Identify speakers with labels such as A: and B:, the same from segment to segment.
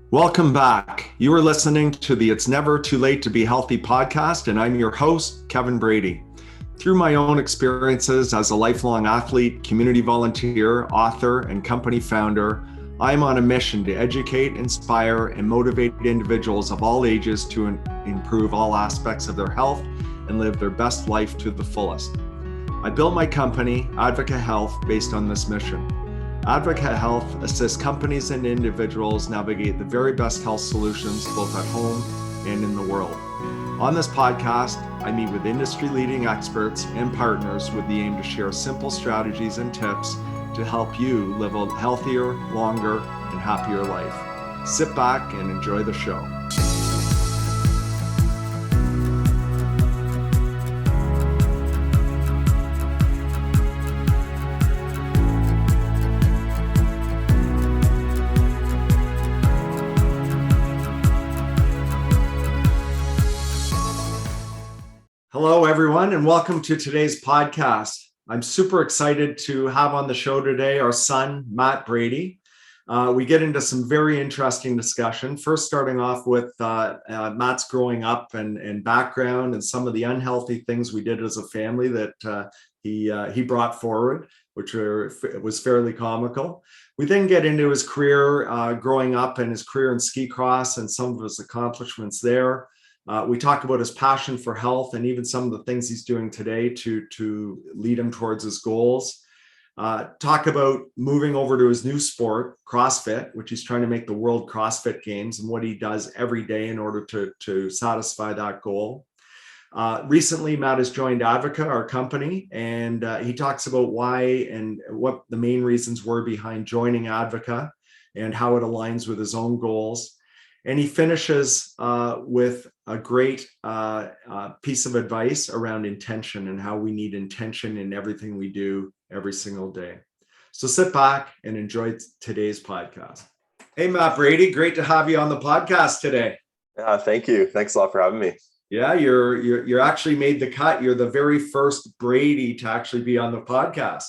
A: Welcome back. You are listening to the It's Never Too Late to Be Healthy podcast, and I'm your host, Kevin Brady. Through my own experiences as a lifelong athlete, community volunteer, author, and company founder, I am on a mission to educate, inspire, and motivate individuals of all ages to improve all aspects of their health and live their best life to the fullest. I built my company, Advica Health, based on this mission. Advica Health assists companies and individuals navigate the very best health solutions both at home and in the world. On this podcast, I meet with industry-leading experts and partners with the aim to share simple strategies and tips to help you live a healthier, longer, and happier life. Sit back and enjoy the show. Hello, everyone, and welcome to today's podcast. I'm super excited to have on the show today our son, Matt Brady. We get into some very interesting discussion. First, starting off with Matt's growing up and background and some of the unhealthy things we did as a family that he brought forward, which was fairly comical. We then get into his career growing up and his career in ski cross and some of his accomplishments there. We talk about his passion for health and even some of the things he's doing today to lead him towards his goals. Talk about moving over to his new sport, CrossFit, which he's trying to make the World CrossFit Games, and what he does every day in order to satisfy that goal. Recently, Matt has joined Advica, our company, and he talks about why and what the main reasons were behind joining Advica and how it aligns with his own goals. And he finishes with a great piece of advice around intention and how we need intention in everything we do every single day. So sit back and enjoy today's podcast. Hey, Matt Brady, great to have you on the podcast today.
B: Thank you. Thanks a lot for having me.
A: Yeah, you're actually made the cut. You're the very first Brady to actually be on the podcast.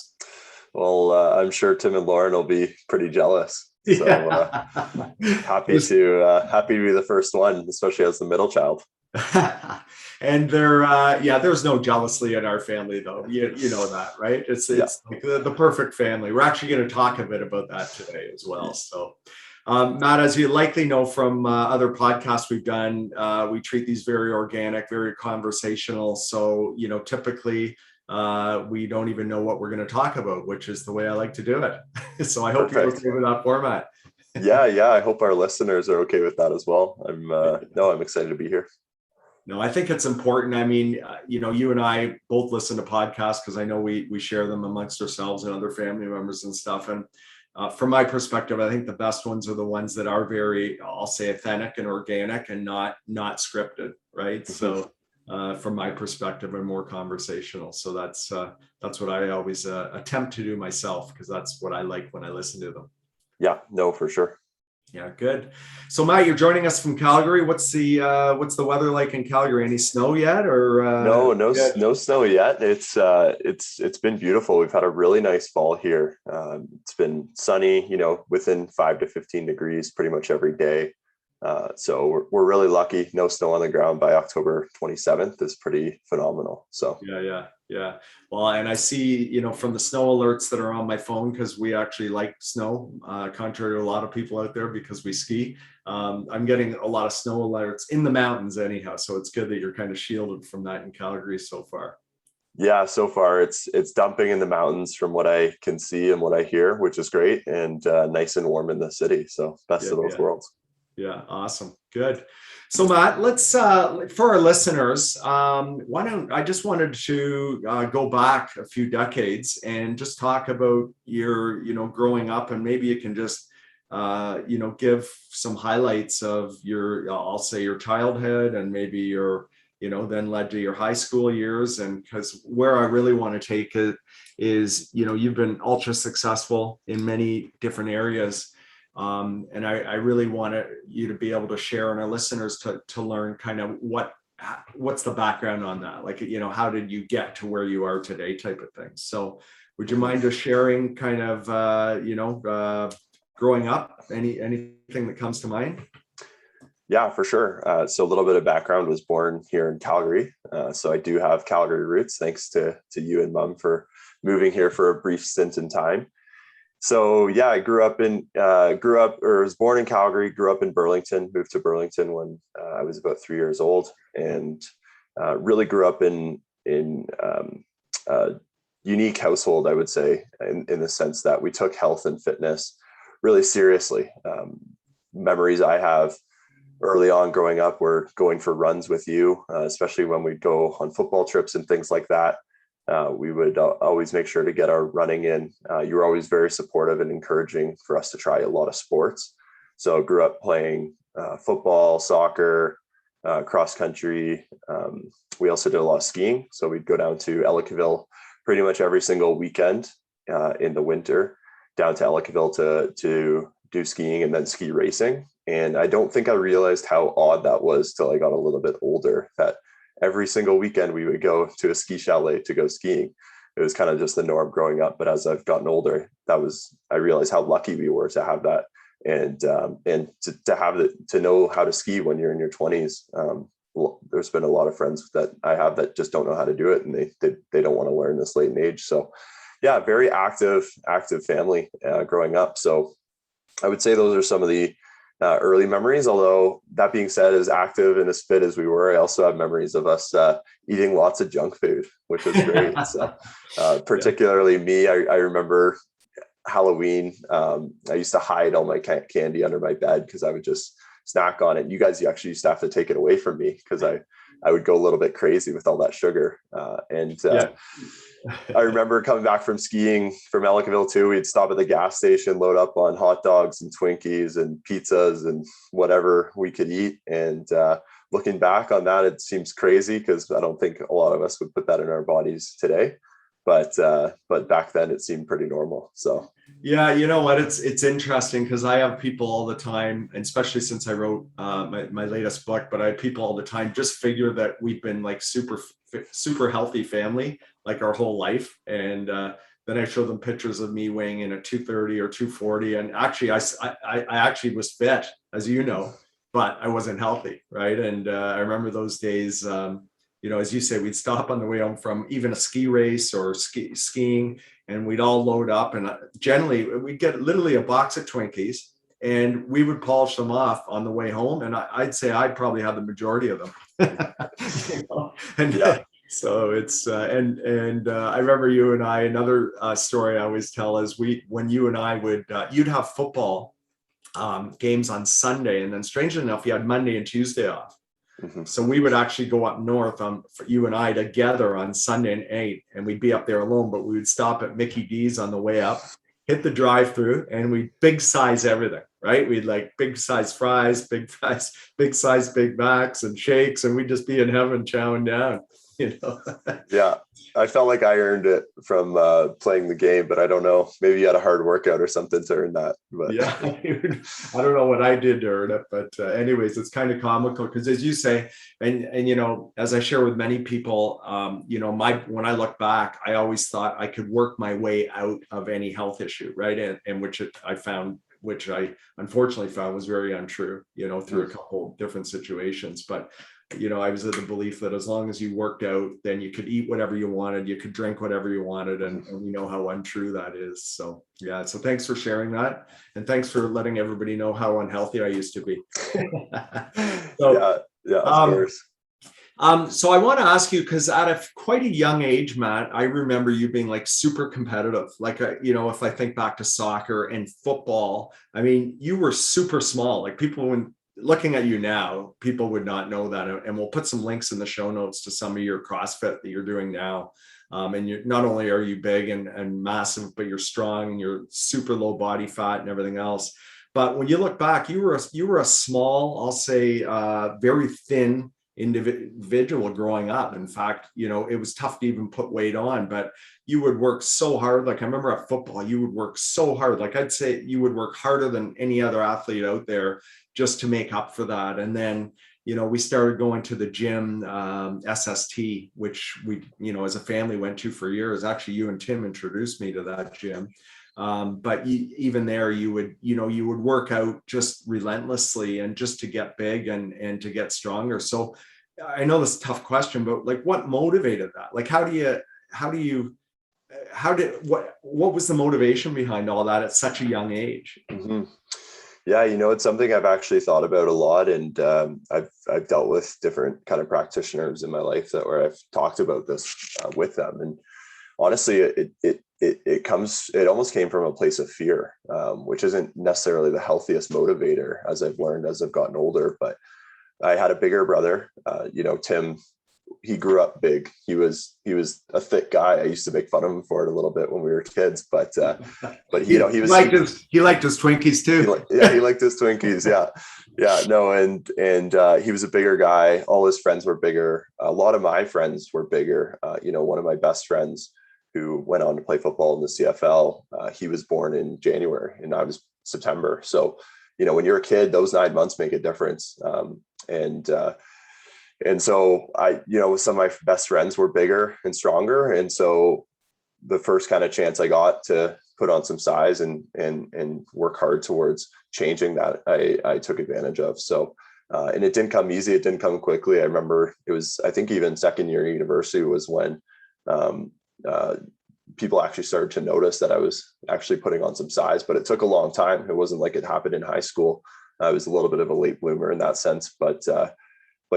B: Well, I'm sure Tim and Lauren will be pretty jealous. So happy to be the first one, especially as the middle child.
A: And there's no jealousy in our family, though. You know that, right? It's like the perfect family. We're actually going to talk a bit about that today as well. So, Matt, as you likely know from other podcasts we've done, we treat these very organic, very conversational. So, typically we don't even know what we're going to talk about, which is the way I like to do it. So I hope you're okay with that format.
B: Yeah. I hope our listeners are okay with that as well. I'm excited to be here.
A: No, I think it's important. I mean, you and I both listen to podcasts because I know we share them amongst ourselves and other family members and stuff. And from my perspective, I think the best ones are the ones that are very, I'll say, authentic and organic and not scripted, right? Mm-hmm. So from my perspective, are more conversational. So that's what I always attempt to do myself, because that's what I like when I listen to them.
B: Yeah, no, for sure.
A: Yeah, good. So Matt, you're joining us from Calgary. What's the weather like in Calgary? Any snow yet, or
B: no snow yet. It's been beautiful. We've had a really nice fall here. It's been sunny, within 5 to 15 degrees pretty much every day. So we're really lucky. No snow on the ground by October 27th is pretty phenomenal. So
A: yeah. Well, and I see, from the snow alerts that are on my phone, because we actually like snow, contrary to a lot of people out there, because we ski. I'm getting a lot of snow alerts in the mountains anyhow. So it's good that you're kind of shielded from that in Calgary so far.
B: Yeah, so far it's dumping in the mountains from what I can see and what I hear, which is great, and nice and warm in the city. So best of those worlds.
A: Yeah, awesome. Good. So Matt, let's for our listeners, I just wanted to go back a few decades and just talk about your, growing up, and maybe you can just, give some highlights of your, I'll say, your childhood, and maybe your, then led to your high school years. And because where I really want to take it is, you've been ultra successful in many different areas. And I really want you to be able to share, and our listeners to learn kind of what's the background on that? Like, how did you get to where you are today type of thing. So would you mind just sharing kind of, growing up? Anything that comes to mind?
B: Yeah, for sure. So a little bit of background: was born here in Calgary. So I do have Calgary roots, thanks to you and Mom for moving here for a brief stint in time. So yeah, I was born in Calgary, grew up in Burlington, moved to Burlington when I was about 3 years old, and really grew up in a unique household, I would say, in the sense that we took health and fitness really seriously. Memories I have early on growing up were going for runs with you, especially when we'd go on football trips and things like that. We would always make sure to get our running in. You were always very supportive and encouraging for us to try a lot of sports. So grew up playing football, soccer, cross country. We also did a lot of skiing. So we'd go down to Ellicottville pretty much every single weekend in the winter, down to Ellicottville to do skiing and then ski racing. And I don't think I realized how odd that was till I got a little bit older, that every single weekend we would go to a ski chalet to go skiing. It was kind of just the norm growing up. But as I've gotten older, I realized how lucky we were to have that. And to know how to ski when you're in your 20s. There's been a lot of friends that I have that just don't know how to do it, and they don't want to learn this late in age. So yeah, very active family growing up. So I would say those are some of the early memories. Although that being said, as active and as fit as we were, I also have memories of us eating lots of junk food, which was great. So particularly me, I remember Halloween. I used to hide all my candy under my bed because I would just snack on it. You guys actually used to have to take it away from me because I would go a little bit crazy with all that sugar. I remember coming back from skiing from Ellicottville too. We'd stop at the gas station, load up on hot dogs and Twinkies and pizzas and whatever we could eat. And looking back on that, it seems crazy because I don't think a lot of us would put that in our bodies today. But back then it seemed pretty normal. So
A: yeah, you know what? It's interesting because I have people all the time, and especially since I wrote my latest book, but I have people all the time just figure that we've been like super healthy family like our whole life. And then I show them pictures of me weighing in at 230 or 240. And actually, I actually was fit, as you know, but I wasn't healthy, right? And I remember those days, as you say, we'd stop on the way home from even a ski race or skiing, and we'd all load up. And generally, we'd get literally a box of Twinkies, and we would polish them off on the way home. And I'd say I'd probably have the majority of them. And yeah. So it's and I remember you and I. Another story I always tell is when you and I would you'd have football games on Sunday, and then strangely enough, you had Monday and Tuesday off. Mm-hmm. So we would actually go up north for you and I together on Sunday and 8, and we'd be up there alone, but we would stop at Mickey D's on the way up, hit the drive-through, and we'd big size everything, right? We'd like big size fries, big size Big Macs and shakes, and we'd just be in heaven chowing down.
B: Yeah, I felt like I earned it from playing the game, but I don't know. Maybe you had a hard workout or something to earn that. But
A: yeah, I don't know what I did to earn it, but anyways, it's kind of comical because, as you say, and as I share with many people, when I look back, I always thought I could work my way out of any health issue, right? And which I unfortunately found was very untrue, through a couple different situations, but. I was of the belief that as long as you worked out, then you could eat whatever you wanted, you could drink whatever you wanted, and we know how untrue that is. So yeah, so thanks for sharing that, and thanks for letting everybody know how unhealthy I used to be.
B: So, yeah, of course.
A: So I want to ask you, because at quite a young age, Matt, I remember you being like super competitive. Like, if I think back to soccer and football, I mean, you were super small. Like when looking at you now, people would not know that. And we'll put some links in the show notes to some of your CrossFit that you're doing now. And you're not only are you big and massive, but you're strong and you're super low body fat and everything else. But when you look back, you were a small, I'll say, very thin individual growing up. In fact, it was tough to even put weight on, but you would work so hard. Like I remember at football, you would work so hard. Like I'd say you would work harder than any other athlete out there just to make up for that. And then, we started going to the gym, SST, which we, as a family went to for years. Actually, you and Tim introduced me to that gym. But even there, you would work out just relentlessly and just to get big and to get stronger. So I know this is a tough question, but like, what motivated that? Like, what was the motivation behind all that at such a young age?
B: Mm-hmm. Yeah, it's something I've actually thought about a lot, and I've dealt with different kind of practitioners in my life where I've talked about this with them. And honestly, it almost came from a place of fear, which isn't necessarily the healthiest motivator, as I've learned as I've gotten older. But I had a bigger brother, Tim. He grew up big. He was a thick guy. I used to make fun of him for it a little bit when we were kids, but he
A: liked his Twinkies too.
B: He liked his Twinkies. Yeah, no, and he was a bigger guy. All his friends were bigger. A lot of my friends were bigger. One of my best friends who went on to play football in the CFL, he was born in January and I was September. So, when you're a kid, those 9 months make a difference. And so some of my best friends were bigger and stronger. And so the first kind of chance I got to put on some size and work hard towards changing that, I took advantage of. So, and it didn't come easy. It didn't come quickly. I remember it was, I think even second year university was when people actually started to notice that I was actually putting on some size, but it took a long time. It wasn't like it happened in high school. I was a little bit of a late bloomer in that sense, but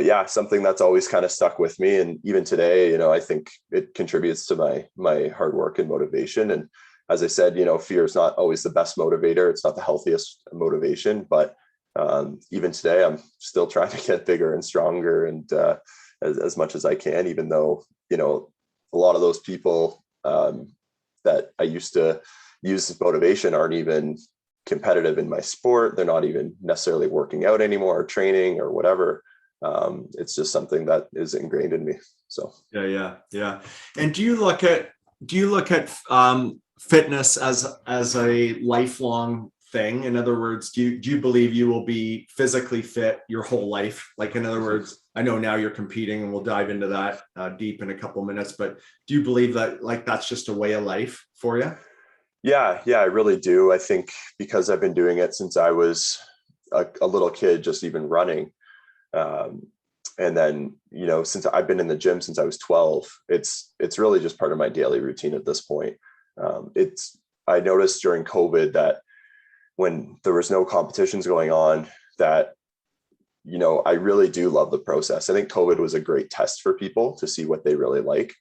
B: yeah, something that's always kind of stuck with me. And even today, I think it contributes to my hard work and motivation. And as I said, fear is not always the best motivator. It's not the healthiest motivation, but even today, I'm still trying to get bigger and stronger and as much as I can, even though, a lot of those people that I used to use as motivation aren't even competitive in my sport. They're not even necessarily working out anymore or training or whatever. It's just something that is ingrained in me. So
A: yeah. And do you look at fitness as a lifelong thing? In other words, do you believe you will be physically fit your whole life? Like, in other words, I know now you're competing, and we'll dive into that deep in a couple of minutes. But do you believe that that's just a way of life for you?
B: Yeah, I really do. I think because I've been doing it since I was a little kid, just even running. And then, since I've been in the gym since I was 12, it's really just part of my daily routine at this point. I noticed during COVID that when there was no competitions going on, that, I really do love the process. I think COVID was a great test for people to see what they really like.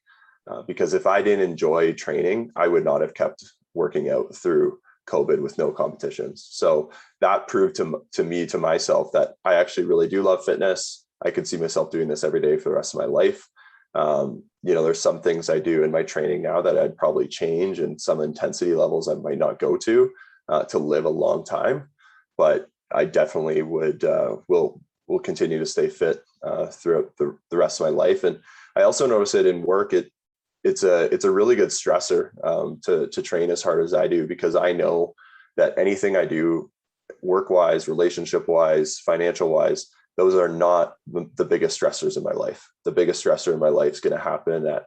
B: Because if I didn't enjoy training, I would not have kept working out through COVID with no competitions. So that proved to myself that I actually really do love fitness. I could see myself doing this every day for the rest of my life. There's some things I do in my training now that I'd probably change, and some intensity levels I might not go to live a long time. But I definitely will continue to stay fit throughout the rest of my life. And I also notice it in work. It's a really good stressor to train as hard as I do, because I know that anything I do work-wise, relationship-wise, financial-wise, those are not the biggest stressors in my life. The biggest stressor in my life is going to happen at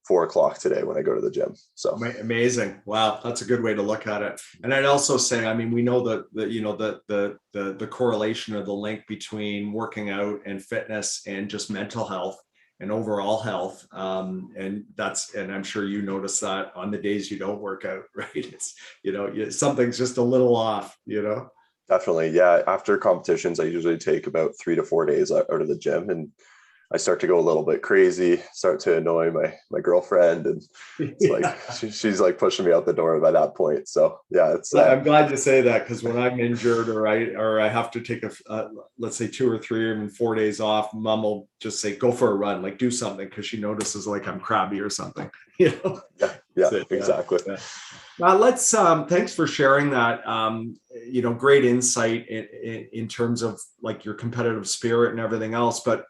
B: 4:00 today when I go to the gym. So
A: amazing. Wow. That's a good way to look at it. And I'd also say, I mean, we know the correlation or the link between working out and fitness and just mental health and overall health. And I'm sure you notice that on the days you don't work out, right? It's, something's just a little off,
B: Definitely. Yeah. After competitions, I usually take about 3 to 4 days out of the gym, and I start to go a little bit crazy, start to annoy my girlfriend, and it's like she's like pushing me out the door by that point. So yeah,
A: I'm glad you say that, because when I'm injured or I have to take let's say 2 or 3 or even 4 days off, Mom will just say, "Go for a run, like do something," because she notices like I'm crabby or something.
B: Yeah, exactly.
A: Yeah. Let's thanks for sharing that. Great insight in terms of like your competitive spirit and everything else. But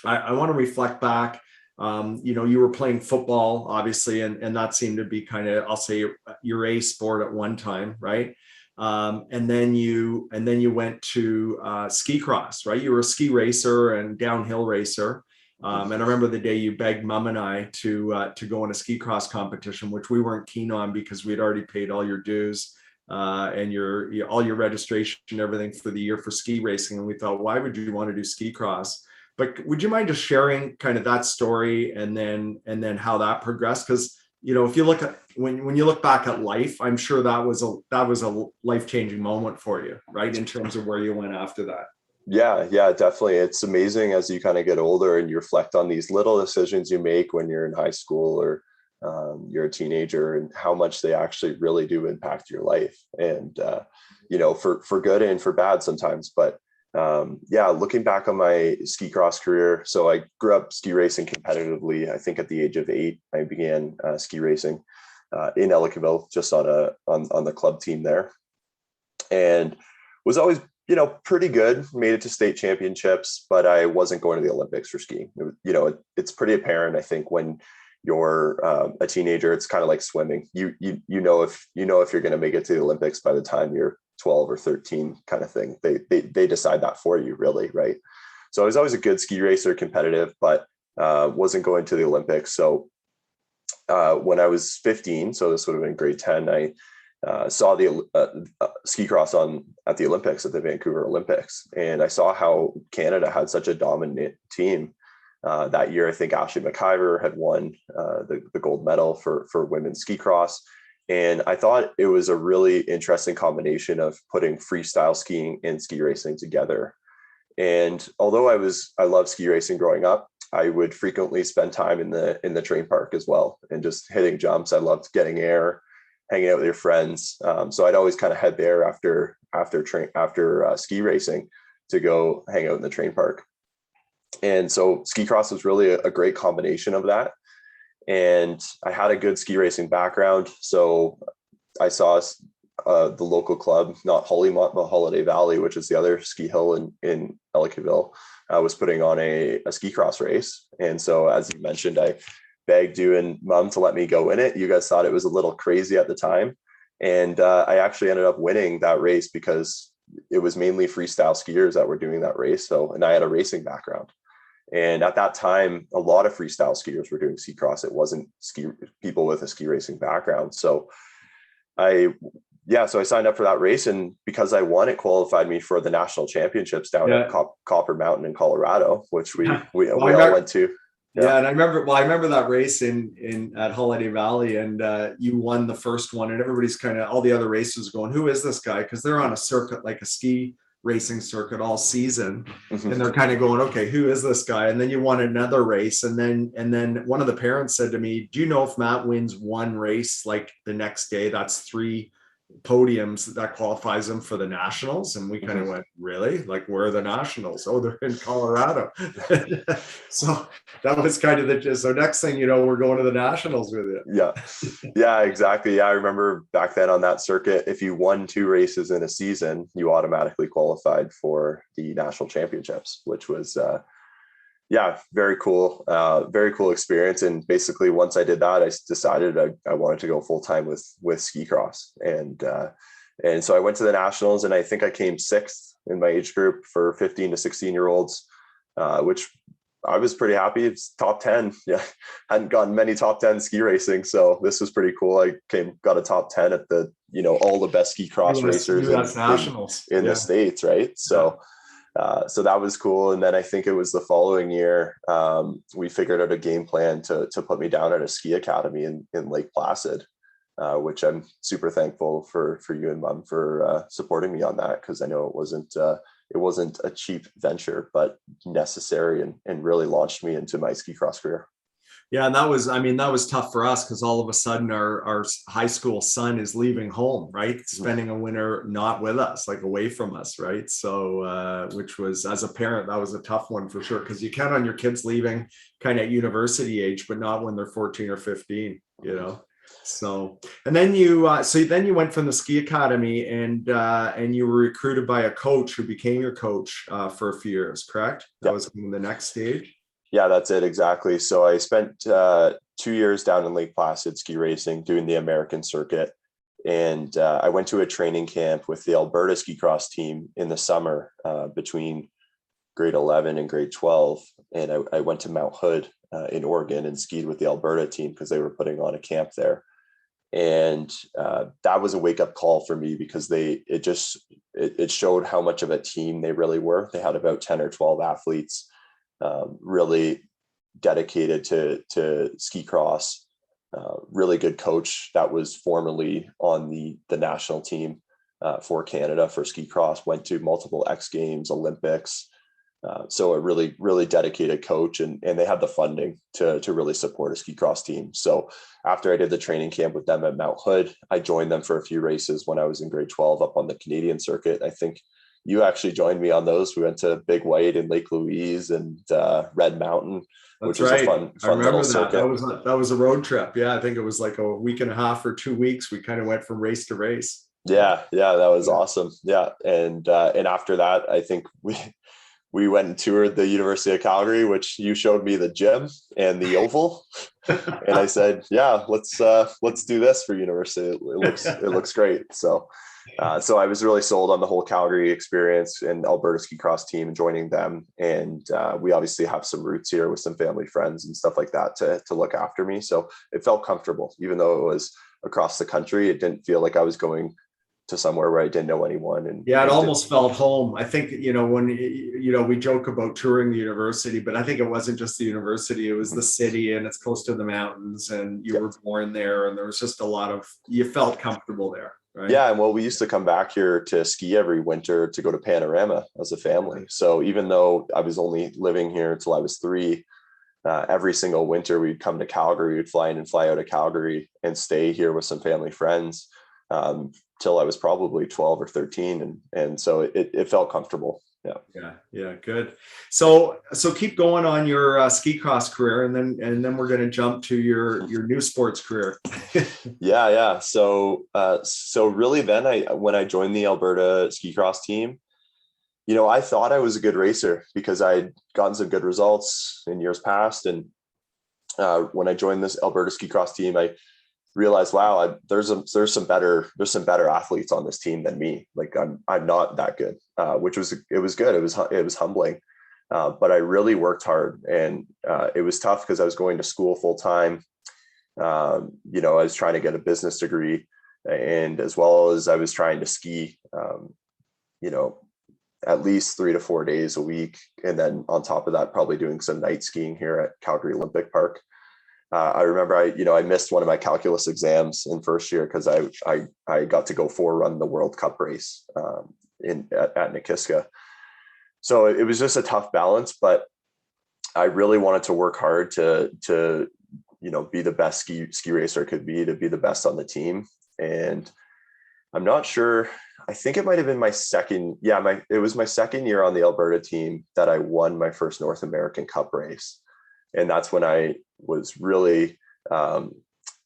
A: I want to reflect back. You were playing football, obviously, and that seemed to be kind of, I'll say, your A sport at one time, right? And then you went to ski cross, right? You were a ski racer and downhill racer. And I remember the day you begged Mom and I to go on a ski cross competition, which we weren't keen on because we'd already paid all your dues and all your registration and everything for the year for ski racing. And we thought, why would you want to do ski cross? But would you mind just sharing kind of that story and then how that progressed? Because if you look at when you look back at life, I'm sure that was a life-changing moment for you, right? In terms of where you went after that.
B: Yeah, definitely. It's amazing as you kind of get older and you reflect on these little decisions you make when you're in high school or you're a teenager and how much they actually really do impact your life. And, for good and for bad sometimes. But looking back on my ski cross career. So I grew up ski racing competitively. I think at the age of 8, I began ski racing in Ellicottville, just on the club team there. And was always pretty good, made it to state championships, but I wasn't going to the Olympics for skiing. It's pretty apparent, I think, when you're a teenager, it's kind of like swimming. You know if you're going to make it to the Olympics by the time you're 12 or 13 kind of thing. They decide that for you, really, right? So I was always a good ski racer, competitive, but wasn't going to the Olympics. So when I was 15, so this would have been grade 10, I saw the ski cross at the Olympics, at the Vancouver Olympics. And I saw how Canada had such a dominant team. That year, I think Ashley McIver had won the gold medal for women's ski cross. And I thought it was a really interesting combination of putting freestyle skiing and ski racing together. And although I loved ski racing growing up, I would frequently spend time in the train park as well and just hitting jumps. I loved getting air, hanging out with your friends. So I'd always kind of head there after ski racing to go hang out in the train park. And so ski cross was really a great combination of that. And I had a good ski racing background. So I saw the local club, not Hollymont, but Holiday Valley, which is the other ski hill in Ellicottville, was putting on a ski cross race. And so, as you mentioned, I begged you and Mom to let me go in it. You guys thought it was a little crazy at the time. And I actually ended up winning that race because it was mainly freestyle skiers that were doing that race. And I had a racing background. And at that time, a lot of freestyle skiers were doing ski cross. It wasn't people with a ski racing background. So I signed up for that race, and because I won, it qualified me for the national championships down at Copper Mountain in Colorado, which we all went to.
A: Yeah, and I remember that race in at Holiday Valley, and you won the first one, and everybody's kind of all the other racers going, "Who is this guy?" Because they're on a circuit, like a ski racing circuit all season, and they're kind of going, "Okay, who is this guy?" And then you won another race, and then one of the parents said to me, "Do you know if Matt wins one race, like the next day, that's 3 podiums that qualifies him for the nationals?" And we kind of went, "Really? Like, where are the nationals?" "Oh, they're in Colorado." So that was kind of so next thing you know, we're going to the nationals with you.
B: Yeah, exactly. Yeah, I remember back then on that circuit, if you won 2 races in a season, you automatically qualified for the national championships, which was very cool. Very cool experience. And basically once I did that, I decided I wanted to go full time with ski cross. And so I went to the nationals, and I think I came 6th in my age group for 15 to 16 year olds, which I was pretty happy. It's top 10. Yeah. Hadn't gotten many top 10 ski racing. So this was pretty cool. I got a top 10 at the, all the best ski cross racers in the States. Right. So that was cool. And then I think it was the following year, we figured out a game plan to put me down at a ski academy in Lake Placid, which I'm super thankful for you and Mom for supporting me on that. Cause I know it wasn't a cheap venture, but necessary and really launched me into my ski cross career.
A: Yeah, and that was tough for us because all of a sudden our high school son is leaving home, right? Spending a winter not with us, like away from us, right? So, which was, as a parent, that was a tough one for sure, because you count on your kids leaving kind of at university age, but not when they're 14 or 15, So, and then you went from the ski academy and you were recruited by a coach who became your coach for a few years, correct? That was the next stage.
B: Yeah, that's it. Exactly. So I spent 2 years down in Lake Placid ski racing, doing the American circuit. And I went to a training camp with the Alberta ski cross team in the summer between grade 11 and grade 12. And I went to Mount Hood in Oregon and skied with the Alberta team because they were putting on a camp there. And that was a wake up call for me because it showed how much of a team they really were. They had about 10 or 12 athletes really dedicated to ski cross. Really good coach that was formerly on the national team for Canada for ski cross, went to multiple X Games, Olympics. So a really, really dedicated coach, and they had the funding to really support a ski cross team. So after I did the training camp with them at Mount Hood, I joined them for a few races when I was in grade 12 up on the Canadian circuit. I think you actually joined me on those. We went to Big White and Lake Louise and Red Mountain,
A: That's
B: which was
A: right.
B: a fun
A: I remember
B: little circuit.
A: That was a road trip. Yeah, I think it was like a week and a half or 2 weeks. We kind of went from race to race.
B: Yeah, that was awesome. Yeah, and after that, I think we went and toured the University of Calgary, which you showed me the gym and the oval, and I said, yeah, let's do this for university. It looks great. So I was really sold on the whole Calgary experience and Alberta ski cross team and joining them. And we obviously have some roots here with some family friends and stuff like that to look after me. So it felt comfortable, even though it was across the country. It didn't feel like I was going to somewhere where I didn't know anyone. And
A: yeah, it almost felt home. I think, when, we joke about touring the university, but I think it wasn't just the university, it was the city, and it's close to the mountains, and you were born there, and there was just you felt comfortable there. Right?
B: Yeah. And we used to come back here to ski every winter to go to Panorama as a family. So even though I was only living here until I was 3, every single winter we'd come to Calgary, we'd fly in and fly out of Calgary and stay here with some family friends. Till I was probably 12 or 13. And so it felt comfortable.
A: Yeah. Good. So keep going on your ski cross career, and then we're going to jump to your new sports career.
B: Yeah. So really then when I joined the Alberta ski cross team, I thought I was a good racer because I'd gotten some good results in years past. And when I joined this Alberta ski cross team, I realized, wow, there's some better athletes on this team than me. Like I'm not that good, which was good. It was humbling, but I really worked hard, and it was tough because I was going to school full time. I was trying to get a business degree, and as well as I was trying to ski, at least 3 to 4 days a week, and then on top of that, probably doing some night skiing here at Calgary Olympic Park. I remember I missed one of my calculus exams in first year because I got to go run the World Cup race at Nikiska. So it was just a tough balance, but I really wanted to work hard to be the best ski racer I could be, to be the best on the team. And I'm not sure, I think it might have been my second year on the Alberta team that I won my first North American Cup race. And that's when I was really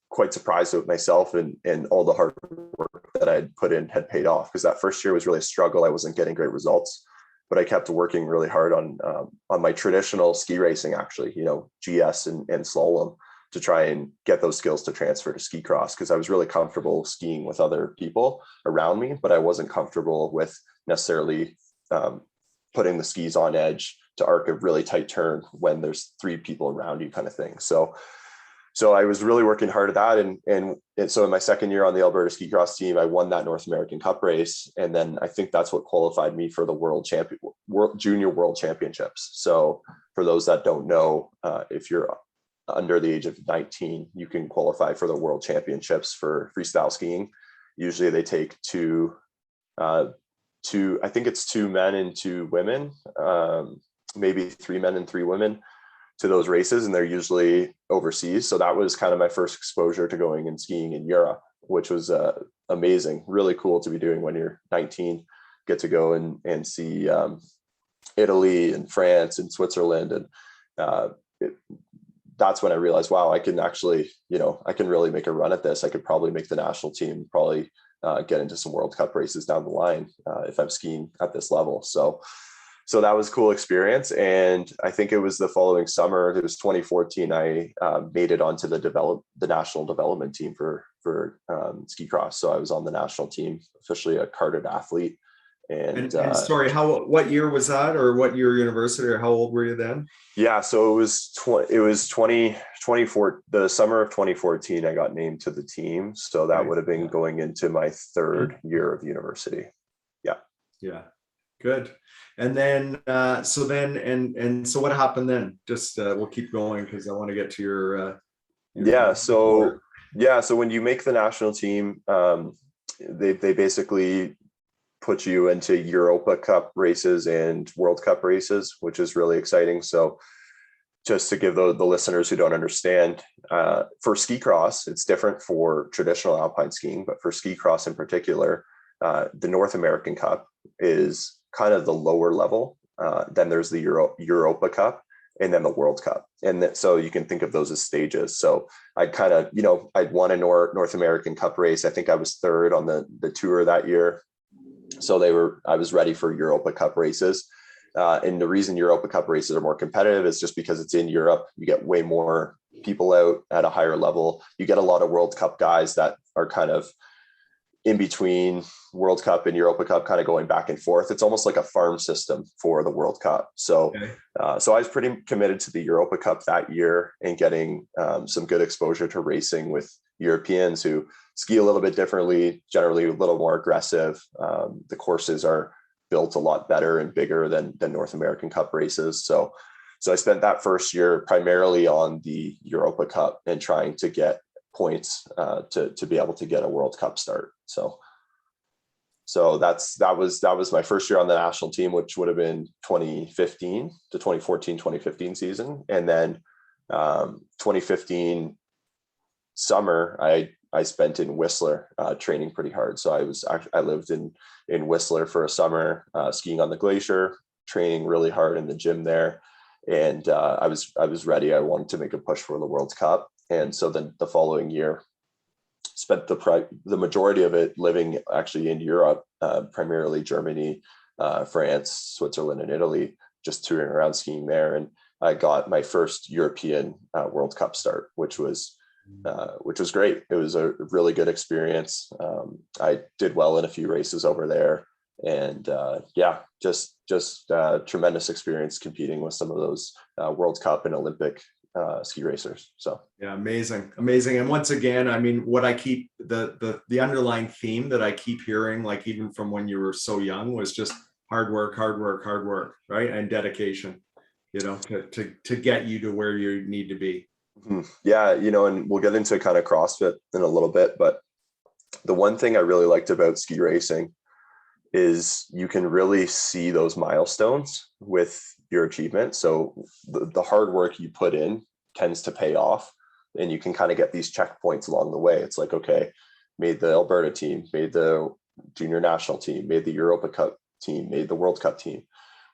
B: quite surprised with myself, and all the hard work that I had put in had paid off, because that first year was really a struggle. I wasn't getting great results, but I kept working really hard on my traditional ski racing, actually, GS and slalom, to try and get those skills to transfer to ski cross, because I was really comfortable skiing with other people around me, but I wasn't comfortable with necessarily putting the skis on edge to arc a really tight turn when there's 3 people around you, kind of thing. So I was really working hard at that. And so in my second year on the Alberta ski cross team, I won that North American Cup race. And then I think that's what qualified me for the junior world championships. So for those that don't know, if you're under the age of 19, you can qualify for the world championships for freestyle skiing. Usually they take I think it's 2 men and 2 women, maybe 3 men and 3 women to those races, and they're usually overseas. So that was kind of my first exposure to going and skiing in Europe, which was amazing, really cool to be doing when you're 19. Get to go and see Italy and France and Switzerland, and that's when I realized, wow, I can actually, I can really make a run at this. I could probably make the national team, probably get into some World Cup races down the line if I'm skiing at this level. So that was a cool experience. And I think it was the following summer, it was 2014, I made it onto the national development team for ski cross. So I was on the national team, officially a carded athlete
A: And sorry, what year was that, or what year university, or how old were you then?
B: Yeah, so it was 2024, the summer of 2014, I got named to the team. So that
A: Right.
B: would have been going into my third year of university. Yeah.
A: Yeah. Good. And then, so what happened then? Just, we'll keep going because I want to get to
B: Yeah.
A: your
B: So when you make the national team, they basically put you into Europa Cup races and World Cup races, which is really exciting. So just to give the listeners who don't understand, for ski cross, it's different for traditional alpine skiing, but for ski cross in particular, the North American Cup is kind of the lower level. Then there's the Europa Cup, and then the World Cup. So you can think of those as stages. So I'd kind of, I'd won a North American Cup race. I think I was third on the tour that year. So I was ready for Europa Cup races. And the reason Europa Cup races are more competitive is just because it's in Europe. You get way more people out at a higher level. You get a lot of World Cup guys that are kind of in between World Cup and Europa Cup, kind of going back and forth. It's almost like a farm system for the World Cup. So, so I was pretty committed to the Europa Cup that year and getting some good exposure to racing with Europeans who ski a little bit differently, generally a little more aggressive. The courses are built a lot better and bigger than North American Cup races. So I spent that first year primarily on the Europa Cup and trying to get points to be able to get a World Cup start. So that was my first year on the national team, which would have been 2015 to 2015 season. And then 2015 summer, I spent in Whistler training pretty hard. So I lived in Whistler for a summer, skiing on the glacier, training really hard in the gym there. And I was ready. I wanted to make a push for the World Cup. And so then the following year, spent the majority of it living actually in Europe, primarily Germany, France, Switzerland, and Italy, just touring around skiing there. And I got my first European World Cup start, which was great. It was a really good experience. I did well in a few races over there, and just tremendous experience competing with some of those World Cup and Olympic ski racers. So
A: yeah, amazing. And once again, I mean, what I keep the underlying theme that I keep hearing, like even from when you were so young, was just hard work, right, and dedication. To get you to where you need to be.
B: Yeah, and we'll get into kind of CrossFit in a little bit, but the one thing I really liked about ski racing is you can really see those milestones with your achievement. So the hard work you put in tends to pay off, and you can kind of get these checkpoints along the way. It's like, okay, made the Alberta team, made the junior national team, made the Europa Cup team, made the World Cup team.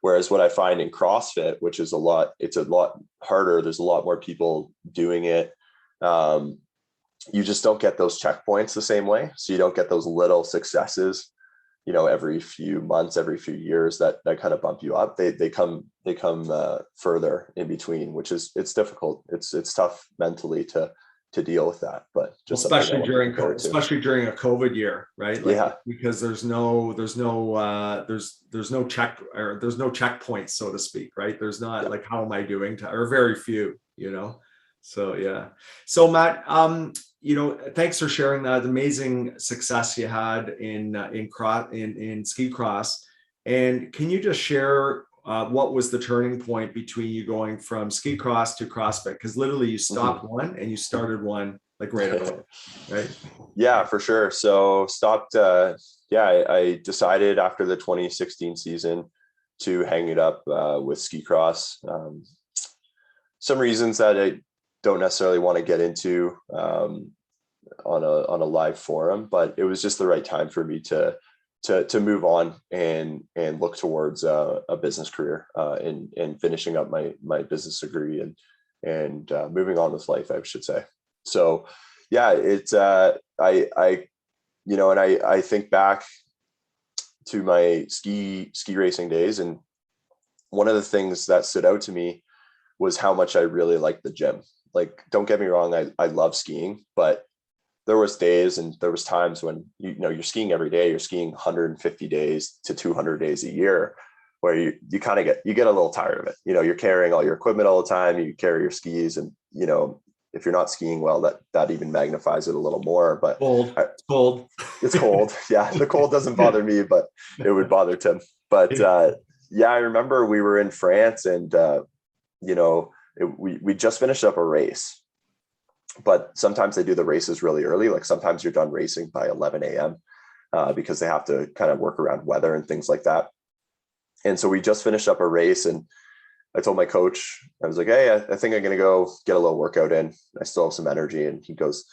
B: Whereas what I find in CrossFit, which is it's a lot harder, there's a lot more people doing it. You just don't get those checkpoints the same way. So you don't get those little successes, every few months, every few years that kind of bump you up. They come further in between, which it's difficult. It's tough mentally to deal with that, but just
A: especially during a COVID year, right? Because there's no checkpoints, so to speak, right? There's not like, how am I doing, or very few, So yeah. So Matt, thanks for sharing that amazing success you had in ski cross. And can you just share what was the turning point between you going from ski cross to CrossFit? Because literally you stopped one and you started one like right away, right?
B: Yeah, for sure. So stopped. I decided after the 2016 season to hang it up with ski cross. Some reasons that I don't necessarily want to get into on a live forum, but it was just the right time for me to move on and look towards a business career and finishing up my business degree and moving on with life, I should say. So yeah, it's I think back to my ski racing days, and one of the things that stood out to me was how much I really liked the gym. Like, don't get me wrong, I love skiing, but there was days and there was times when, you're skiing every day, you're skiing 150 days to 200 days a year, where you kind of get a little tired of it. You're carrying all your equipment all the time, you carry your skis, and, if you're not skiing well, that even magnifies it a little more. But
A: cold.
B: It's cold. Yeah. The cold doesn't bother me, but it would bother Tim. But I remember we were in France, and, we just finished up a race, but sometimes they do the races really early. Like sometimes you're done racing by 11 a.m. Because they have to kind of work around weather and things like that. And so we just finished up a race, and I told my coach, I was like, hey, I think I'm going to go get a little workout in. I still have some energy. And he goes,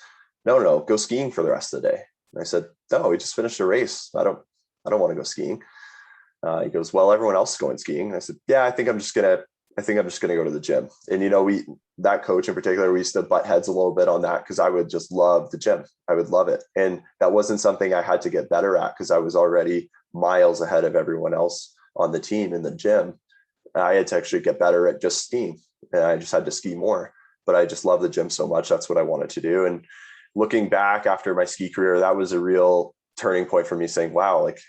B: no, go skiing for the rest of the day. And I said, no, we just finished a race. I don't want to go skiing. He goes, well, everyone else is going skiing. And I said, yeah, I think I'm just going to go to the gym. And, that coach in particular, we used to butt heads a little bit on that, because I would just love the gym. I would love it. And that wasn't something I had to get better at, because I was already miles ahead of everyone else on the team in the gym. I had to actually get better at just skiing, and I just had to ski more. But I just love the gym so much. That's what I wanted to do. And looking back after my ski career, that was a real turning point for me, saying, wow, like,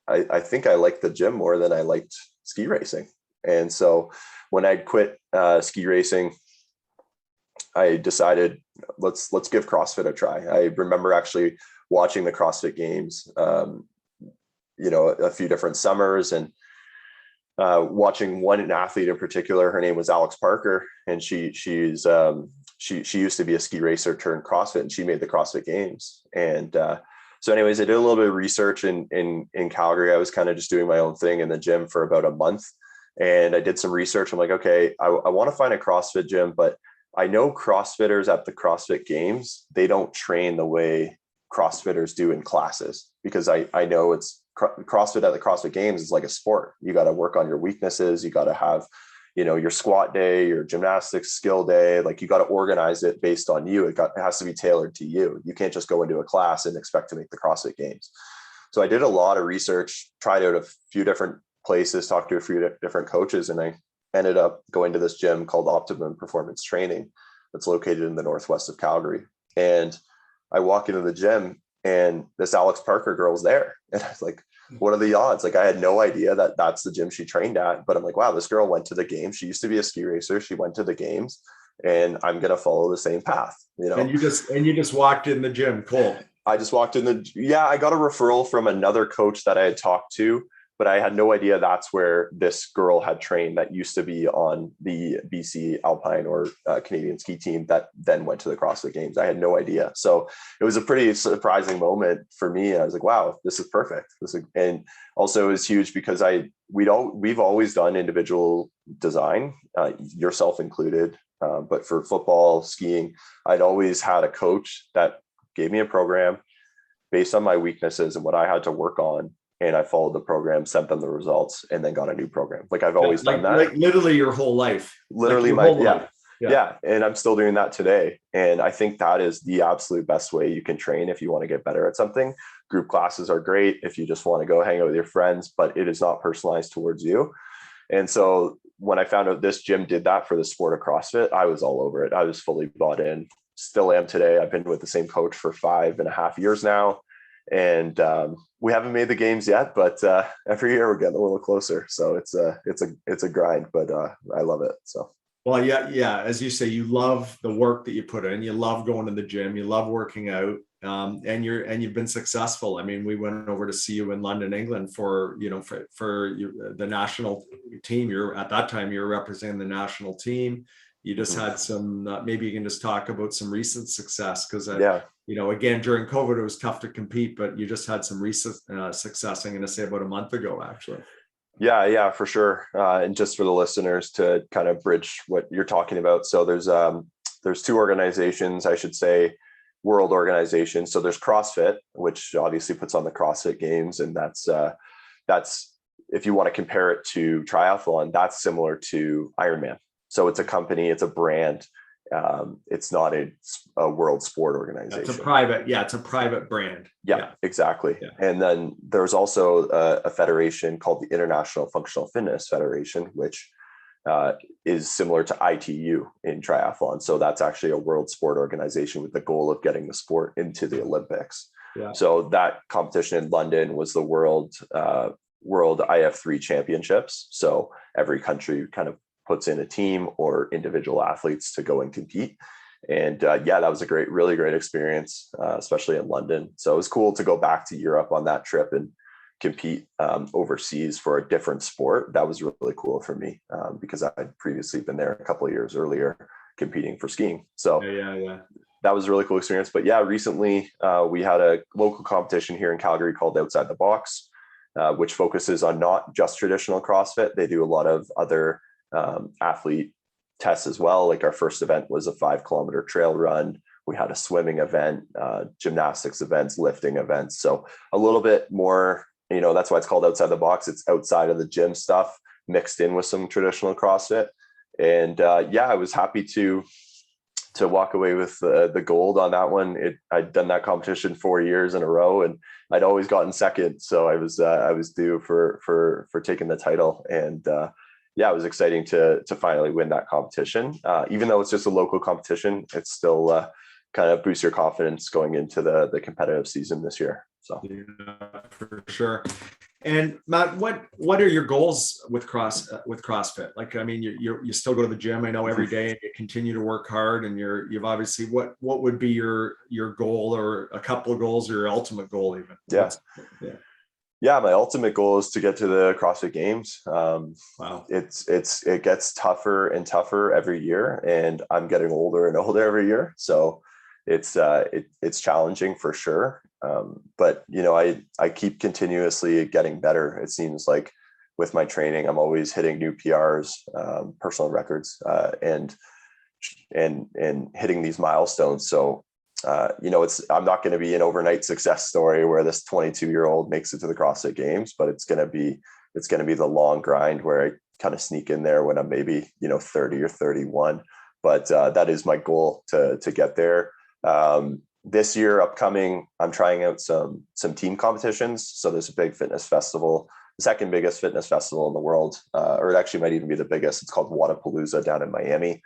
B: I think I liked the gym more than I liked ski racing. And so when I quit ski racing, I decided, let's give CrossFit a try. I remember actually watching the CrossFit Games, a few different summers, and watching one athlete in particular. Her name was Alex Parker, and she used to be a ski racer turned CrossFit, and she made the CrossFit Games. And so anyways, I did a little bit of research in Calgary. I was kind of just doing my own thing in the gym for about a month. And I did some research. I'm like, okay, I want to find a CrossFit gym, but I know CrossFitters at the CrossFit Games, they don't train the way CrossFitters do in classes, because I know it's CrossFit at the CrossFit Games is like a sport. You got to work on your weaknesses. You got to have, your squat day, your gymnastics skill day. Like you got to organize it based on you. It has to be tailored to you. You can't just go into a class and expect to make the CrossFit Games. So I did a lot of research, tried out a few different places, talked to a few different coaches, and I ended up going to this gym called Optimum Performance Training that's located in the northwest of Calgary. And I walk into the gym, and this Alex Parker girl's there. And I was like, what are the odds? Like, I had no idea that that's the gym she trained at, but I'm like, wow, this girl went to the games. She used to be a ski racer. She went to the games, and I'm going to follow the same path,
A: And you just walked in the gym cold.
B: I just walked in I got a referral from another coach that I had talked to, but I had no idea that's where this girl had trained that used to be on the BC Alpine or Canadian ski team that then went to the CrossFit Games. I had no idea. So it was a pretty surprising moment for me. I was like, wow, this is perfect. And also it was huge because we've always done individual design, yourself included. But for football, skiing, I'd always had a coach that gave me a program based on my weaknesses and what I had to work on. And I followed the program, sent them the results, and then got a new program. Like I've always done that.
A: Like literally your whole life.
B: Literally
A: like
B: my life. Yeah. And I'm still doing that today. And I think that is the absolute best way you can train if you want to get better at something. Group classes are great if you just want to go hang out with your friends, but it is not personalized towards you. And so when I found out this gym did that for the sport of CrossFit, I was all over it. I was fully bought in. Still am today. I've been with the same coach for 5.5 years now. And we haven't made the games yet, but every year we're getting a little closer. So it's a grind, but I love it. So.
A: Well, yeah. As you say, you love the work that you put in. You love going to the gym. You love working out, and you've been successful. I mean, we went over to see you in London, England, for the national team. At that time you were representing the national team. You just had some. Maybe you can just talk about some recent success, because again, during COVID, it was tough to compete, but you just had some recent success. I'm going to say about a month ago, actually.
B: Yeah, for sure. And just for the listeners to kind of bridge what you're talking about. So there's two organizations, I should say, world organizations. So there's CrossFit, which obviously puts on the CrossFit Games. And that's if you want to compare it to triathlon, that's similar to Ironman. So it's a company, it's a brand. It's not a world sport organization.
A: It's a private brand.
B: Yeah, exactly. Yeah. And then there's also a federation called the International Functional Fitness Federation, which is similar to ITU in triathlon. So that's actually a world sport organization with the goal of getting the sport into the Olympics.
A: Yeah.
B: So that competition in London was the world IF3 championships. So every country kind of puts in a team or individual athletes to go and compete. And that was a really great experience, especially in London. So it was cool to go back to Europe on that trip and compete overseas for a different sport. That was really cool for me because I'd previously been there a couple of years earlier competing for skiing. So that was a really cool experience. But recently we had a local competition here in Calgary called Outside the Box, which focuses on not just traditional CrossFit. They do a lot of other athlete tests as well. Like our first event was a 5-kilometer trail run. We had a swimming event, gymnastics events, lifting events. So a little bit more, that's why it's called Outside the Box. It's outside of the gym stuff mixed in with some traditional CrossFit. And I was happy to walk away with the gold on that one. I'd done that competition 4 years in a row, and I'd always gotten second. So I was due for taking the title. And it was exciting to finally win that competition. Even though it's just a local competition, it's still kind of boosts your confidence going into the competitive season this year. So
A: for sure. And Matt, what are your goals with CrossFit? Like, I mean, you still go to the gym, I know, every day, and you continue to work hard, and you've obviously, what would be your goal, or a couple of goals, or your ultimate goal even?
B: My ultimate goal is to get to the CrossFit Games.
A: Wow.
B: It gets tougher and tougher every year, and I'm getting older and older every year. So it's challenging for sure. But I keep continuously getting better. It seems like with my training, I'm always hitting new PRs, personal records, and hitting these milestones. So I'm not going to be an overnight success story where this 22-year-old makes it to the CrossFit Games, but it's going to be the long grind where I kind of sneak in there when I'm maybe 30 or 31. But that is my goal to get there. This year upcoming, I'm trying out some team competitions. So there's a big fitness festival, the second biggest fitness festival in the world, or it actually might even be the biggest. It's called Wadapalooza down in Miami.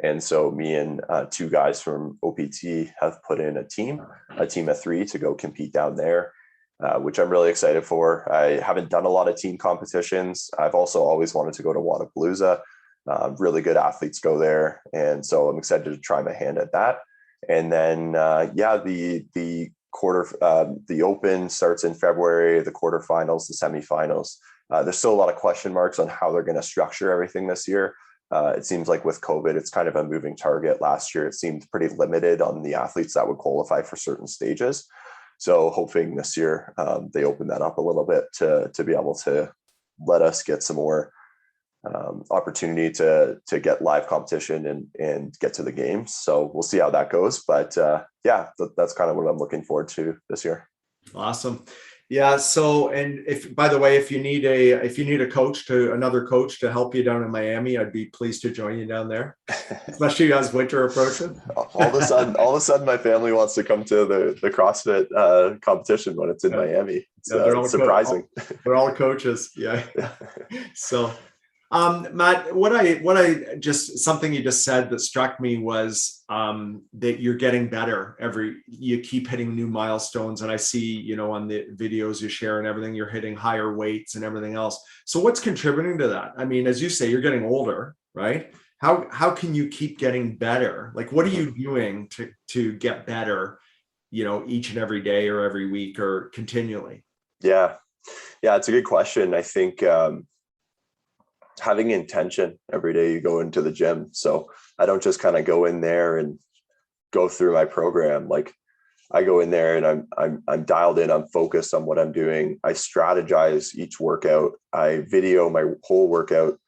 B: And so me and 2 guys from OPT have put in a team of 3 to go compete down there, which I'm really excited for. I haven't done a lot of team competitions. I've also always wanted to go to Wadapalooza. Really good athletes go there. And so I'm excited to try my hand at that. And then, the Open starts in February, the quarterfinals, the semifinals. There's still a lot of question marks on how they're going to structure everything this year. It seems like with COVID, it's kind of a moving target. Last year, it seemed pretty limited on the athletes that would qualify for certain stages. So hoping this year they open that up a little bit to be able to let us get some more opportunity to get live competition and get to the games. So we'll see how that goes. But that's kind of what I'm looking forward to this year.
A: Awesome. Yeah. So, and by the way, if you need another coach to help you down in Miami, I'd be pleased to join you down there, especially as winter approaches.
B: all of a sudden, my family wants to come to the CrossFit competition when it's in Miami. It's surprising.
A: They're all coaches. Yeah. So, Matt, something you just said that struck me was that you're getting better you keep hitting new milestones, and I see, on the videos you share and everything, you're hitting higher weights and everything else. So what's contributing to that? I mean, as you say, you're getting older, right? How can you keep getting better? Like, what are you doing to get better, each and every day or every week or continually?
B: Yeah, it's a good question. I think, having intention every day you go into the gym. So I don't just kind of go in there and go through my program. Like, I go in there and I'm dialed in, I'm focused on what I'm doing. I strategize each workout. I video my whole workout,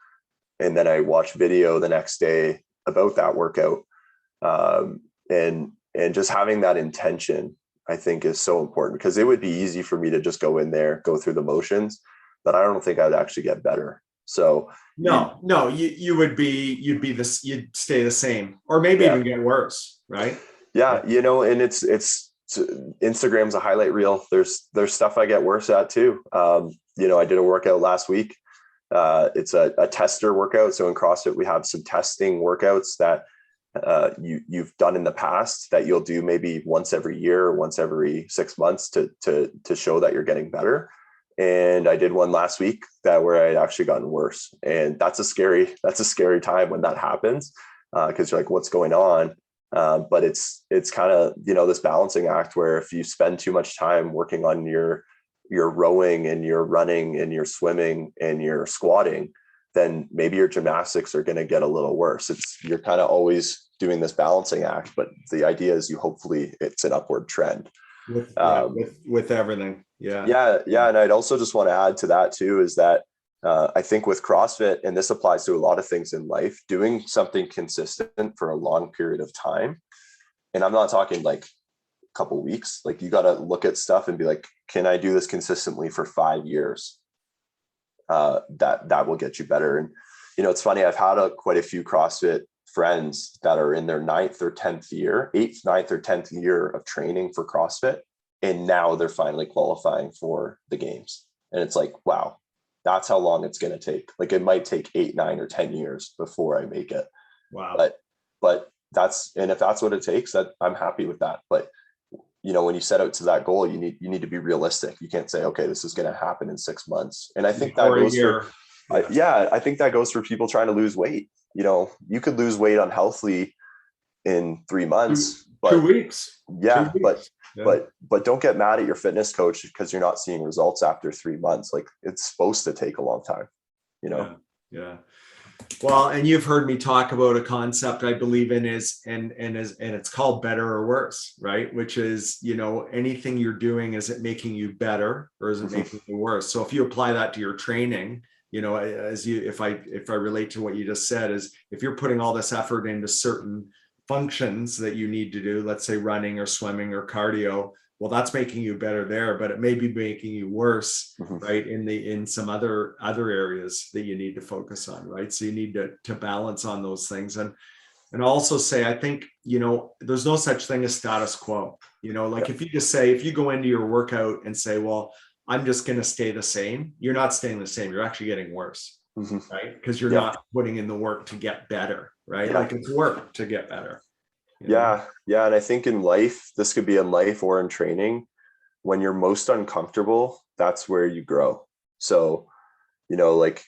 B: and then I watch video the next day about that workout. And just having that intention, I think, is so important, because it would be easy for me to just go in there, go through the motions, but I don't think I'd actually get better. So you'd stay the same, or maybe even get worse, right? Yeah. And it's Instagram's a highlight reel. There's stuff I get worse at too. I did a workout last week. It's a tester workout. So in CrossFit, we have some testing workouts that you've done in the past that you'll do maybe once every year or once every 6 months to show that you're getting better. And I did one last week where I'd actually gotten worse. And that's a scary time when that happens, because you're like, what's going on? But it's kind of, this balancing act where if you spend too much time working on your rowing and your running and your swimming and your squatting, then maybe your gymnastics are going to get a little worse. You're kind of always doing this balancing act, but the idea is hopefully it's an upward trend
A: with everything.
B: Yeah. And I'd also just want to add to that too, is that I think with CrossFit, and this applies to a lot of things in life, doing something consistent for a long period of time. And I'm not talking like a couple weeks, like you got to look at stuff and be like, can I do this consistently for 5 years? That will get you better. And, it's funny, I've had quite a few CrossFit friends that are in their 8th, 9th or 10th year of training for CrossFit. And now they're finally qualifying for the games. And it's like, wow, that's how long it's going to take. Like it might take 8, 9, or 10 years before I make it.
A: Wow.
B: But if that's what it takes, that I'm happy with that. But when you set out to that goal, you need to be realistic. You can't say, okay, this is going to happen in 6 months. And I think that goes I think that goes for people trying to lose weight. You could lose weight unhealthily in 3 months, but
A: 2 weeks.
B: Yeah, 2 weeks. But don't get mad at your fitness coach because you're not seeing results after 3 months. Like it's supposed to take a long time,
A: Yeah. Well, and you've heard me talk about a concept I believe in and it's called better or worse, right? Which is, anything you're doing, is it making you better or is it making you worse? So if you apply that to your training, if I relate to what you just said, is if you're putting all this effort into certain functions that you need to do, let's say running or swimming or cardio, well, that's making you better there, but it may be making you worse, right? In some other areas that you need to focus on, right? So you need to balance on those things. And also say, I think, there's no such thing as status quo, if you just say, if you go into your workout and say, well, I'm just going to stay the same, you're not staying the same. You're actually getting worse, right? Because you're not putting in the work to get better, right? Like it's work to get better.
B: Yeah. And I think in life, this could be in life or in training, when you're most uncomfortable, that's where you grow. So, like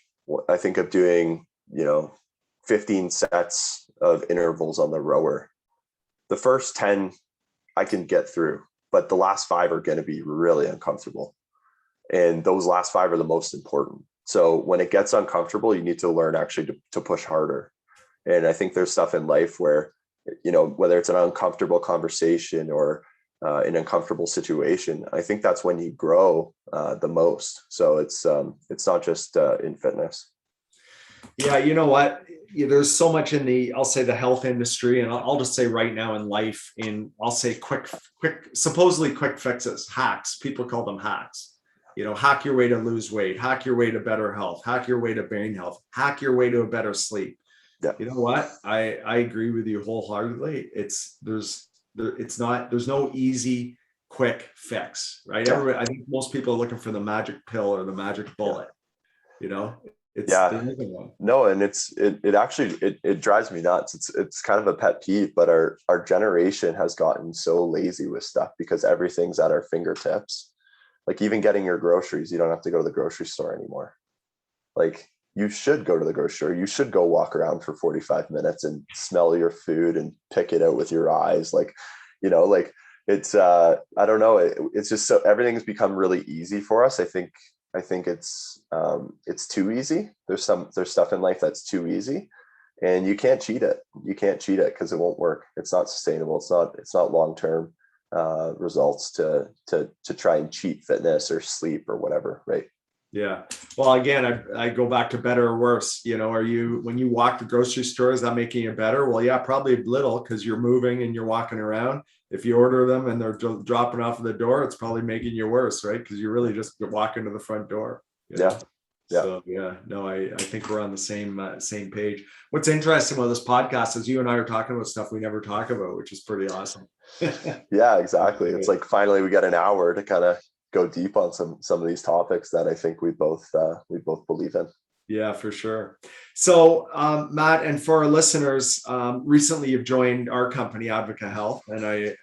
B: I think of doing, 15 sets of intervals on the rower. The first 10 I can get through, but the last 5 are going to be really uncomfortable. And those last 5 are the most important. So when it gets uncomfortable, you need to learn actually to push harder. And I think there's stuff in life where, whether it's an uncomfortable conversation or an uncomfortable situation, I think that's when you grow the most. So it's not just in fitness.
A: Yeah, you know what? There's so much in I'll say the health industry, and I'll just say right now in life, I'll say supposedly quick fixes, hacks. People call them hacks. Hack your way to lose weight, hack your way to better health, hack your way to brain health, hack your way to a better sleep. Yeah. You know what? I agree with you wholeheartedly. There's no easy quick fix, right? Yeah. I think most people are looking for the magic pill or the magic bullet. Yeah.
B: No, and it actually drives me nuts. It's kind of a pet peeve, but our generation has gotten so lazy with stuff because everything's at our fingertips. Like even getting your groceries, you don't have to go to the grocery store anymore. Like you should go to the grocery store. You should go walk around for 45 minutes and smell your food and pick it out with your eyes. Like, it's, I don't know. It's just so everything's become really easy for us. I think it's too easy. There's stuff in life that's too easy and you can't cheat it. You can't cheat it because it won't work. It's not sustainable. It's not long-term results to try and cheat fitness or sleep or whatever. Right.
A: Yeah. Well, again, I go back to better or worse. When you walk the grocery store, is that making you better? Well, yeah, probably a little because you're moving and you're walking around. If you order them and they're dropping off at the door, it's probably making you worse, right? Because you're really just walking to the front door.
B: Yeah.
A: So no, I think we're on the same page. What's interesting about this podcast is you and I are talking about stuff we never talk about, which is pretty awesome.
B: Yeah, exactly. It's like finally we got an hour to kind of go deep on some of these topics that I think we both believe in.
A: Yeah, for sure. So, Matt, and for our listeners, recently you've joined our company, Advica Health, and I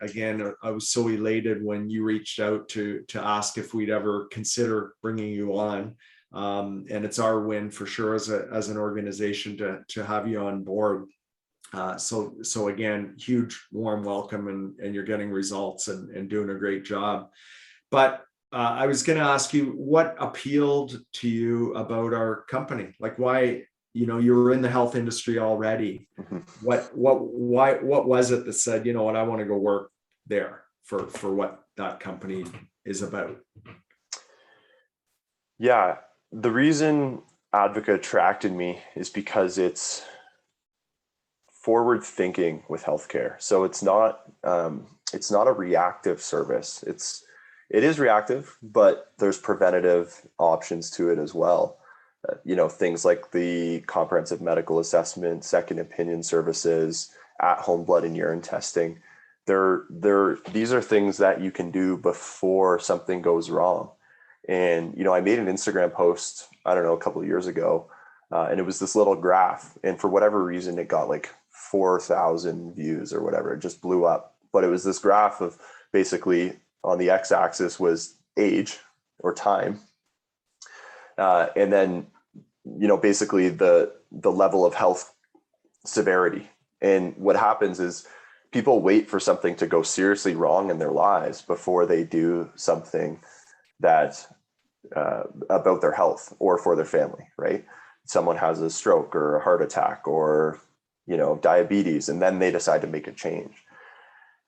A: was so elated when you reached out to ask if we'd ever consider bringing you on. And it's our win for sure as an organization to have you on board. So again, huge warm welcome, and you're getting results and doing a great job. But I was going to ask you what appealed to you about our company, like why, you were in the health industry already.
B: Mhm.
A: What was it that said, you know what, I want to go work there for what that company is about?
B: Yeah, the reason Advoca attracted me is because it's forward thinking with healthcare. So it's not a reactive service. It is reactive, but there's preventative options to it as well. Things like the comprehensive medical assessment, second opinion services, at-home blood and urine testing. These are things that you can do before something goes wrong. And, I made an Instagram post, I don't know, a couple of years ago, and it was this little graph. And for whatever reason, it got like 4,000 views or whatever. It just blew up. But it was this graph of basically on the x-axis was age or time. And then, basically the level of health severity. And what happens is people wait for something to go seriously wrong in their lives before they do something that about their health or for their family, right? Someone has a stroke or a heart attack or, diabetes, and then they decide to make a change.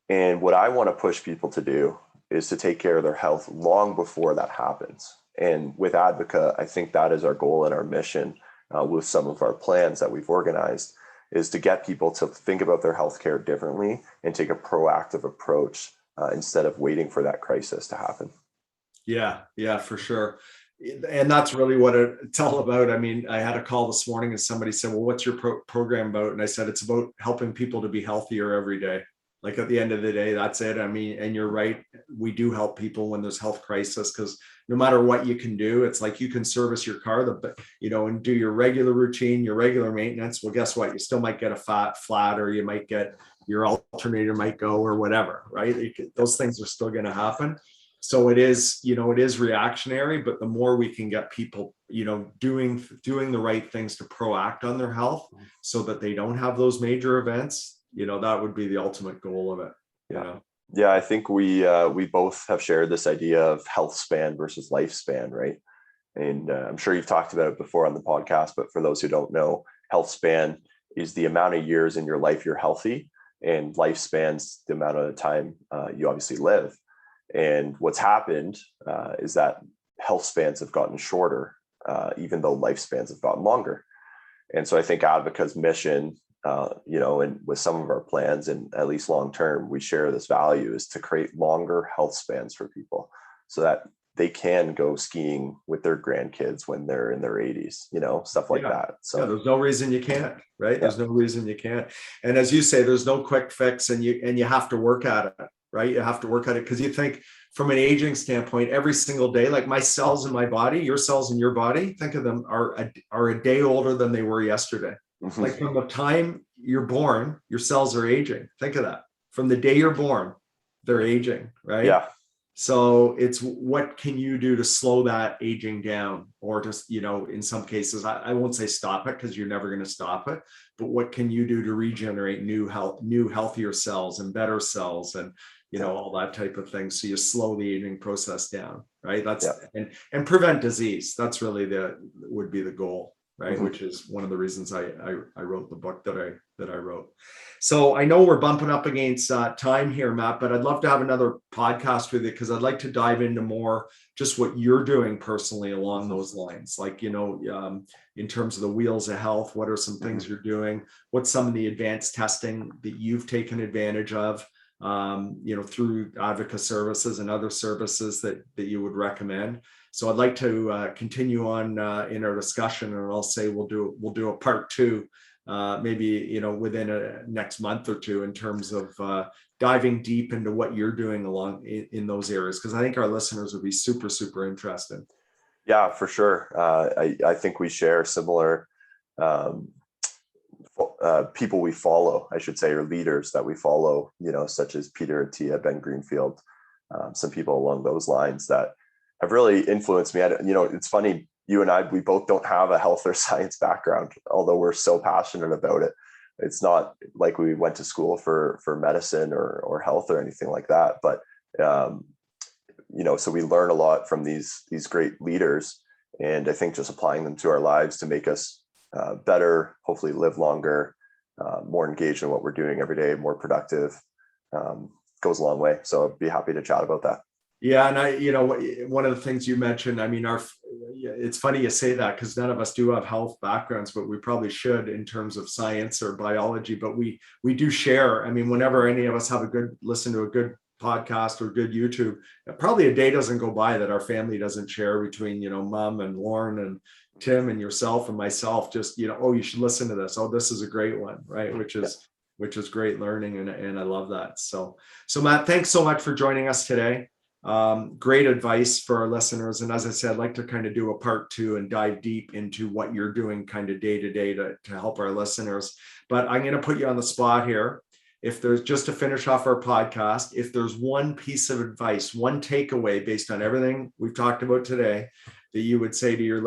B: And what I want to push people to do is to take care of their health long before that happens. And with Advica, I think that is our goal and our mission with some of our plans that we've organized, is to get people to think about their healthcare differently and take a proactive approach instead of waiting for that crisis to happen.
A: Yeah, for sure. And that's really what it's all about. I mean, I had a call this morning and somebody said, well, what's your program about? And I said, it's about helping people to be healthier every day. Like at the end of the day, that's it. I mean, and you're right. We do help people when there's health crisis, because no matter what you can do, it's like you can service your car, and do your regular routine, your regular maintenance. Well, guess what? You still might get a flat, or you might get your alternator might go or whatever, right? Those things are still going to happen. So it is reactionary, but the more we can get people, doing the right things to proact on their health so that they don't have those major events, that would be the ultimate goal of it.
B: Yeah, I think we both have shared this idea of health span versus lifespan, right? And I'm sure you've talked about it before on the podcast, but for those who don't know, health span is the amount of years in your life you're healthy, and lifespan's the amount of time you obviously live. And what's happened is that health spans have gotten shorter, even though lifespans have gotten longer. And so I think Advica's mission, and with some of our plans, and at least long term, we share this value, is to create longer health spans for people so that they can go skiing with their grandkids when they're in their 80s, stuff like that. So
A: there's no reason you can't, right? Yeah. There's no reason you can't. And as you say, there's no quick fix, and you have to work at it, right? You have to work at it, because you think from an aging standpoint, every single day, like my cells in my body, your cells in your body, think of them are a day older than they were yesterday. Mm-hmm. Like from the time you're born, your cells are aging. Think of that. From the day you're born, they're aging, right?
B: Yeah.
A: So it's what can you do to slow that aging down, or just, in some cases, I won't say stop it, because you're never going to stop it, but what can you do to regenerate new healthier cells and better cells, and, all that type of thing. So you slow the aging process down, right? And prevent disease. That's really would be the goal, right? Mm-hmm. Which is one of the reasons I wrote the book that I wrote. So I know we're bumping up against time here, Matt, but I'd love to have another podcast with you, because I'd like to dive into more just what you're doing personally along those lines. Like, in terms of the wheels of health, what are some things you're doing? What's some of the advanced testing that you've taken advantage of, through Advica services and other services that you would recommend? So I'd like to continue on in our discussion, and I'll say we'll do a part 2, maybe within a next month or two, in terms of diving deep into what you're doing along in those areas, because I think our listeners would be super, super interested.
B: Yeah, for sure. I think we share similar um, people we follow, I should say, or leaders that we follow, such as Peter Attia, Ben Greenfield, some people along those lines that have really influenced me. It's funny, you and I, we both don't have a health or science background, although we're so passionate about it. It's not like we went to school for medicine or health or anything like that. But, so we learn a lot from these great leaders. And I think just applying them to our lives to make us better, hopefully live longer, more engaged in what we're doing every day, more productive, goes a long way. So I'd be happy to chat about that.
A: Yeah. And one of the things you mentioned, I mean, it's funny you say that because none of us do have health backgrounds, but we probably should in terms of science or biology, but we do share. I mean, whenever any of us have listen to a good podcast or good YouTube, probably a day doesn't go by that our family doesn't share between, mom and Lauren and Tim and yourself and myself, just, oh, you should listen to this. Oh, this is a great one. Right. Which is great learning. And I love that. So Matt, thanks so much for joining us today. Great advice for our listeners. And as I said, I'd like to kind of do a part 2 and dive deep into what you're doing kind of day to day to help our listeners. But I'm going to put you on the spot here. If there's, just to finish off our podcast, if there's one piece of advice, one takeaway based on everything we've talked about today that you would say to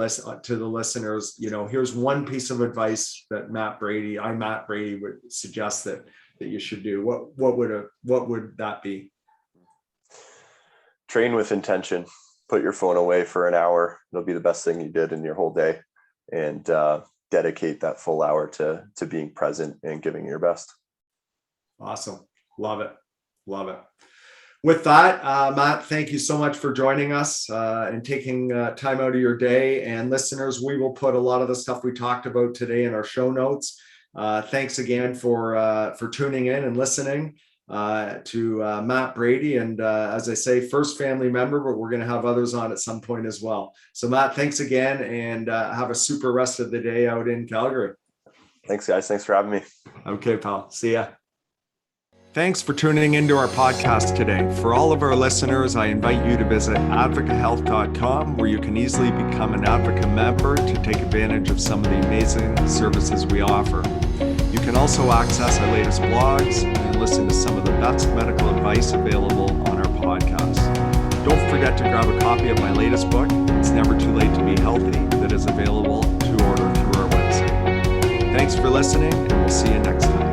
A: the listeners, here's one piece of advice that Matt Brady would suggest that you should do. What would that be?
B: Train with intention. Put your phone away for an hour. It'll be the best thing you did in your whole day, and dedicate that full hour to being present and giving your best.
A: Awesome. Love it. With that, Matt, thank you so much for joining us and taking time out of your day. And listeners, we will put a lot of the stuff we talked about today in our show notes. Thanks again for tuning in and listening to Matt Brady. And as I say, first family member, but we're going to have others on at some point as well. So Matt, thanks again, and have a super rest of the day out in Calgary.
B: Thanks, guys. Thanks for having me.
A: Okay, pal. See ya. Thanks for tuning into our podcast today. For all of our listeners, I invite you to visit advicahealth.com, where you can easily become an Advica member to take advantage of some of the amazing services we offer. You can also access our latest blogs and listen to some of the best medical advice available on our podcast. Don't forget to grab a copy of my latest book, It's Never Too Late to Be Healthy, that is available to order through our website. Thanks for listening, and we'll see you next time.